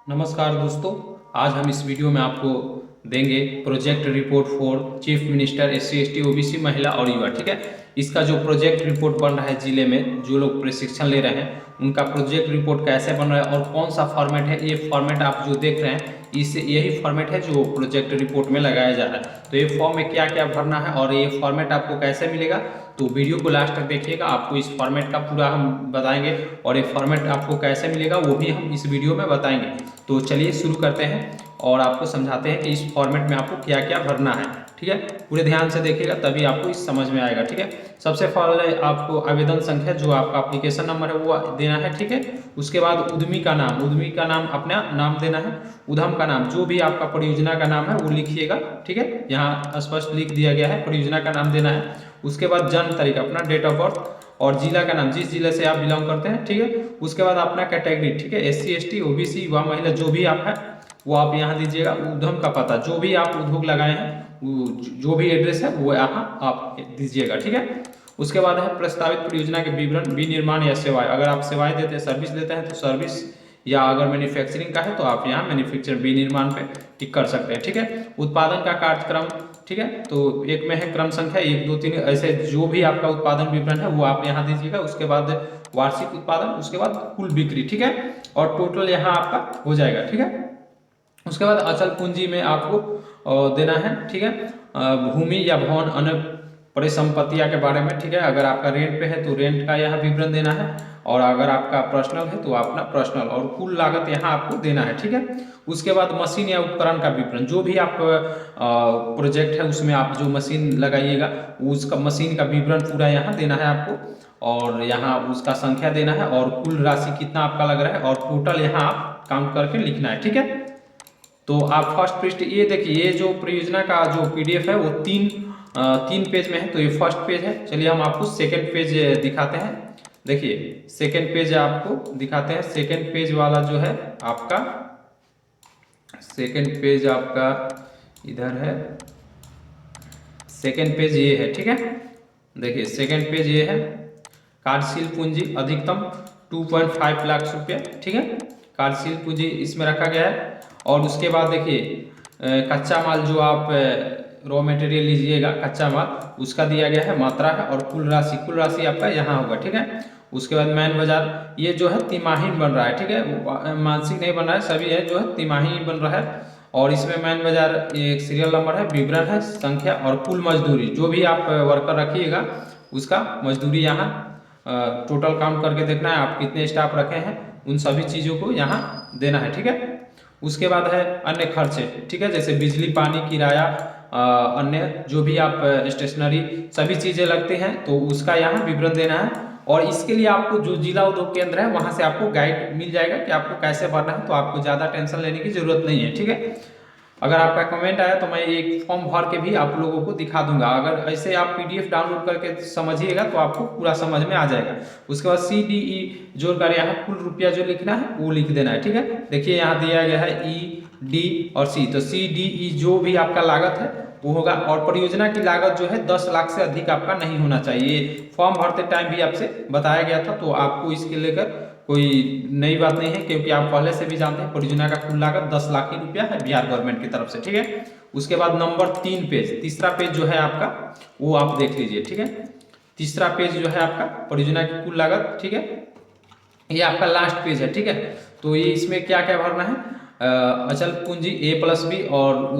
नमस्कार दोस्तों। आज हम इस वीडियो में आपको देंगे project report for chief minister SC ST OBC महिला और युवा। ठीक है, इसका जो प्रोजेक्ट रिपोर्ट बन रहा है जिले में जो लोग प्रशिक्षण ले रहे हैं उनका प्रोजेक्ट रिपोर्ट कैसे बन रहा है और कौन सा फॉर्मेट है। ये फॉर्मेट आप जो देख रहे हैं इस यही फॉर्मेट है जो प्रोजेक्ट रिपोर्ट में लगाया जा रहा है। तो ये फॉर्म में क्या क्या भरना है और ये फॉर्मेट आपको कैसे मिलेगा, तो वीडियो को लास्ट तक देखिएगा। आपको इस फॉर्मेट का पूरा हम बताएंगे और ये फॉर्मेट आपको कैसे मिलेगा वो भी हम इस वीडियो में बताएंगे। तो चलिए शुरू करते हैं और आपको समझाते हैं कि इस फॉर्मेट में आपको क्या क्या भरना है। ठीक है, पूरे ध्यान से देखिएगा तभी आपको इस समझ में आएगा। ठीक है, सबसे पहले आपको आवेदन संख्या जो आपका एप्लीकेशन नंबर है वो देना है। ठीक है, उसके बाद उद्यमी का नाम अपना नाम देना है। उद्यम का नाम जो भी आपका परियोजना का नाम है वो लिखिएगा। ठीक है, यहाँ स्पष्ट लिख दिया गया है, परियोजना का नाम देना है। उसके बाद जन्म तारीख, अपना डेट ऑफ बर्थ और जिला का नाम जिस जिले से आप बिलोंग करते हैं। ठीक है, उसके बाद अपना कैटेगरी, ठीक है, एससी एसटी ओबीसी युवा महिला जो भी आप है वो आप यहाँ दीजिएगा। उद्यम का पता जो भी आप उद्योग लगाए हैं जो भी एड्रेस है वो यहाँ आप दीजिएगा। ठीक है, उसके बाद है प्रस्तावित परियोजना के विवरण, विनिर्माण या सेवाएं। अगर आप सेवाएं देते हैं, सर्विस देते हैं तो सर्विस, या अगर मैन्युफैक्चरिंग का है तो आप यहाँ मैन्युफैक्चर विनिर्माण पे टिक कर सकते हैं। ठीक है, उत्पादन का कार्यक्रम, ठीक है, तो एक में है क्रम संख्या 1 2 3, ऐसे जो भी आपका उत्पादन विवरण है वो आप यहाँ दीजिएगा। उसके बाद वार्षिक उत्पादन, उसके बाद कुल बिक्री, ठीक है, और टोटल यहाँ आपका हो जाएगा। ठीक है, उसके बाद अचल पूंजी में आपको देना है। ठीक है, भूमि या भवन अन्य परिसंपत्तियां के बारे में। ठीक है, अगर आपका रेंट पे है तो रेंट का यहाँ विवरण देना है, और अगर आपका पर्सनल है तो अपना पर्सनल, और कुल लागत यहाँ आपको देना है। ठीक है, उसके बाद मशीन या उपकरण का विवरण, जो भी आप प्रोजेक्ट है उसमें आप जो मशीन लगाइएगा उसका मशीन का विवरण पूरा यहाँ देना है आपको, और यहाँ उसका संख्या देना है और कुल राशि कितना आपका लग रहा है और टोटल यहाँ आप काउंट करके लिखना है। ठीक है, तो आप फर्स्ट पृष्ठ ये देखिए, ये जो परियोजना का जो पीडीएफ है वो तीन पेज में है, तो ये फर्स्ट पेज है। चलिए हम आपको सेकंड पेज दिखाते हैं। देखिए सेकंड पेज आपको दिखाते हैं। सेकंड पेज वाला जो है आपका, सेकंड पेज आपका इधर है, सेकंड पेज ये है। ठीक है, देखिए सेकंड पेज ये है। कार्यशील पूंजी अधिकतम 2.5 लाख रुपये। ठीक है, कार्यशील पूंजी इसमें रखा गया है। और उसके बाद देखिए कच्चा माल जो आप रॉ मटेरियल लीजिएगा, कच्चा माल उसका दिया गया है, मात्रा है, और कुल राशि आपका यहाँ होगा। ठीक है, उसके बाद मैन बाजार, ये जो है तिमाही बन रहा है। ठीक है, मानसिक नहीं बन रहा है, सभी है जो है तिमाही बन रहा है। और इसमें मैन बाजार एक सीरियल नंबर है, विवरण है, संख्या, और कुल मजदूरी जो भी आप वर्कर रखिएगा उसका मजदूरी यहाँ टोटल काउंट करके देखना है, आप कितने स्टाफ रखे हैं उन सभी चीज़ों को यहाँ देना है। ठीक है, उसके बाद है अन्य खर्चे। ठीक है, जैसे बिजली पानी किराया, अन्य जो भी आप स्टेशनरी सभी चीज़ें लगते हैं तो उसका यहाँ विवरण देना है। और इसके लिए आपको जो जिला उद्योग केंद्र है वहाँ से आपको गाइड मिल जाएगा कि आपको कैसे भरना है, तो आपको ज़्यादा टेंशन लेने की जरूरत नहीं है। ठीक है, अगर आपका कमेंट आया तो मैं एक फॉर्म भर के भी आप लोगों को दिखा दूंगा। अगर ऐसे आप पीडीएफ डाउनलोड करके समझिएगा तो आपको पूरा समझ में आ जाएगा। उसके बाद CDE जोड़कर यहाँ कुल रुपया जो लिखना है वो लिख देना है। ठीक है, देखिए यहाँ दिया गया है ED और C, तो CDE जो भी आपका लागत है वो होगा। और परियोजना की लागत जो है 10 लाख से अधिक आपका नहीं होना चाहिए। फॉर्म भरते टाइम भी आपसे बताया गया था, तो आपको इसके लेकर कोई नई बात नहीं है, क्योंकि आप पहले से भी जानते हैं परियोजना का कुल लागत 10 लाख ही रुपया है बिहार गवर्नमेंट की तरफ से। ठीक है, उसके बाद नंबर 3 पेज, तीसरा पेज जो है आपका वो आप देख लीजिए। ठीक है, तीसरा पेज जो है आपका परियोजना की कुल लागत। ठीक है, ये आपका लास्ट पेज है। ठीक है, तो ये इसमें क्या क्या भरना है, अचल पूंजी A+B और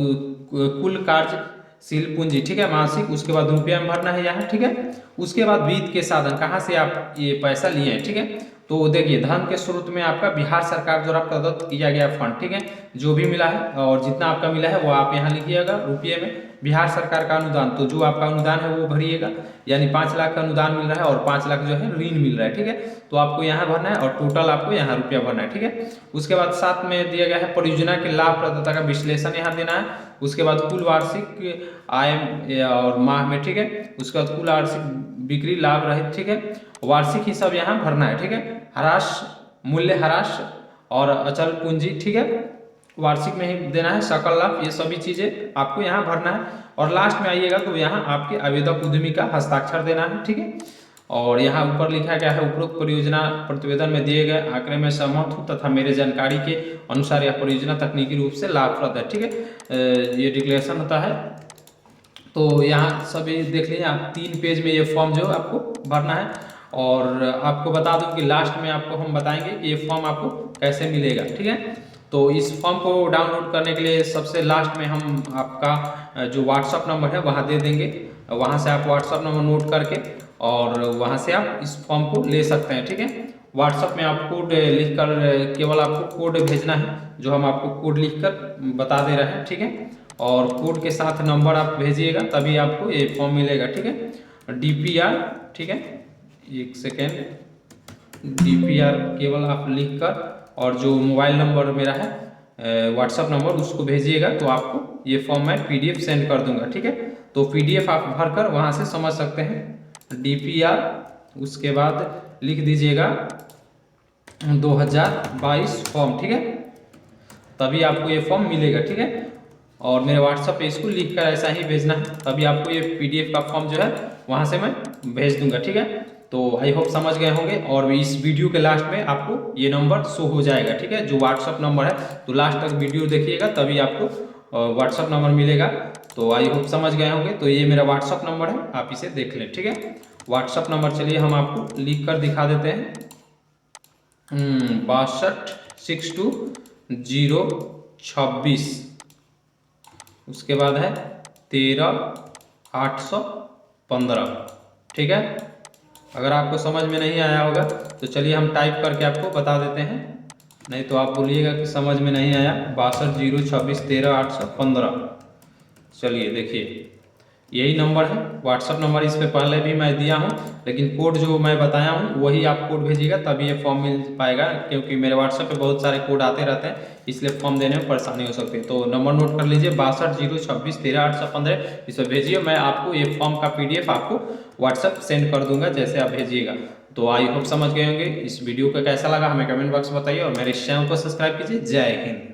कुल कार्यशील पूंजी, ठीक है, मासिक, उसके बाद रुपया में भरना है यहाँ। ठीक है, उसके बाद वित्त के साधन, कहाँ से आप ये पैसा लिए हैं। ठीक है, तो देखिए धन के स्रोत में आपका बिहार सरकार द्वारा प्रदत्त किया गया फंड। ठीक है, जो भी मिला है और जितना आपका मिला है वो आप यहाँ लिखिएगा रुपये में। बिहार सरकार का अनुदान, तो जो आपका अनुदान है वो भरिएगा, यानी 5 लाख का अनुदान मिल रहा है और 5 लाख जो है ऋण मिल रहा है। ठीक है, तो आपको यहाँ भरना है और टोटल आपको यहाँ रुपया भरना है। ठीक है, उसके बाद साथ में दिया गया है परियोजना के लाभप्रदता का विश्लेषण यहाँ देना है। उसके बाद कुल वार्षिक आय और माह में। ठीक है, उसके बाद कुल वार्षिक बिक्री लाभ रहित। ठीक है, वार्षिक ही सब यहाँ भरना है। ठीक है, ह्रास, मूल्य ह्रास और अचल पूंजी। ठीक है, वार्षिक में ही देना है, सकल लाभ, ये सभी चीजें आपको यहाँ भरना है। और लास्ट में आइएगा तो यहाँ आपके आवेदक उद्यमी का हस्ताक्षर देना है। ठीक है, और यहाँ ऊपर लिखा गया है उपरोक्त परियोजना प्रतिवेदन में दिए गए आंकड़े में सहमत हूँ तथा मेरे जानकारी के अनुसार यह परियोजना तकनीकी रूप से लाभप्रद है। ठीक है, ये डिक्लेरेशन होता है। तो यहाँ सभी देख लीजिए आप 3 पेज में ये फॉर्म जो आपको भरना है। और आपको बता दूं कि लास्ट में आपको हम बताएंगे कि ये फॉर्म आपको कैसे मिलेगा। ठीक है, तो इस फॉर्म को डाउनलोड करने के लिए सबसे लास्ट में हम आपका जो व्हाट्सअप नंबर है वहाँ दे देंगे। वहाँ से आप व्हाट्सअप नंबर नोट करके और वहाँ से आप इस फॉर्म को ले सकते हैं। ठीक है, व्हाट्सअप में आप कोड लिख कर केवल आपको कोड भेजना है, जो हम आपको कोड लिख कर बता दे रहे हैं। ठीक है, और कोड के साथ नंबर आप भेजिएगा तभी आपको ये फॉर्म मिलेगा। ठीक है, DPR, ठीक है, एक सेकेंड, DPR केवल आप लिख कर और जो मोबाइल नंबर मेरा है व्हाट्सअप नंबर उसको भेजिएगा तो आपको ये फॉर्म मैं PDF सेंड कर दूंगा। ठीक है, तो PDF आप भर कर वहाँ से समझ सकते हैं। DPR उसके बाद लिख दीजिएगा 2022 फॉर्म। ठीक है, तभी आपको ये फॉर्म मिलेगा। ठीक है, और मेरे व्हाट्सअप पे इसको लिख कर ऐसा ही भेजना है, तभी आपको ये PDF का फॉर्म जो है वहाँ से मैं भेज दूंगा। ठीक है, तो आई होप समझ गए होंगे। और इस वीडियो के लास्ट में आपको ये नंबर शो हो जाएगा। ठीक है, जो व्हाट्सअप नंबर है, तो लास्ट तक वीडियो देखिएगा तभी आपको व्हाट्सअप नंबर मिलेगा। तो आई होप समझ गए होंगे। तो ये मेरा व्हाट्सअप नंबर है, आप इसे देख लें। ठीक है, व्हाट्सअप नंबर चलिए हम आपको लिख कर दिखा देते हैं। 6262 उसके बाद है 13815। ठीक है, अगर आपको समझ में नहीं आया होगा तो चलिए हम टाइप करके आपको बता देते हैं, नहीं तो आप बोलिएगा कि समझ में नहीं आया। 6202613815। चलिए देखिए यही नंबर है, व्हाट्सअप नंबर इस पे पहले भी मैं दिया हूँ, लेकिन कोड जो मैं बताया हूँ वही आप कोड भेजिएगा तभी ये फॉर्म मिल पाएगा, क्योंकि मेरे व्हाट्सएप पे बहुत सारे कोड आते रहते हैं, इसलिए फॉर्म देने में परेशानी हो सकती है। तो नंबर नोट कर लीजिए 6202613815, इस पर भेजिए। मैं आपको ये फॉर्म का PDF आपको व्हाट्सएप सेंड कर दूंगा जैसे आप भेजिएगा। तो आई होप समझ गए होंगे। इस वीडियो को कैसा लगा हमें कमेंट बॉक्स में बताइए और मेरे इस चैनल को सब्सक्राइब कीजिए। जय हिंद।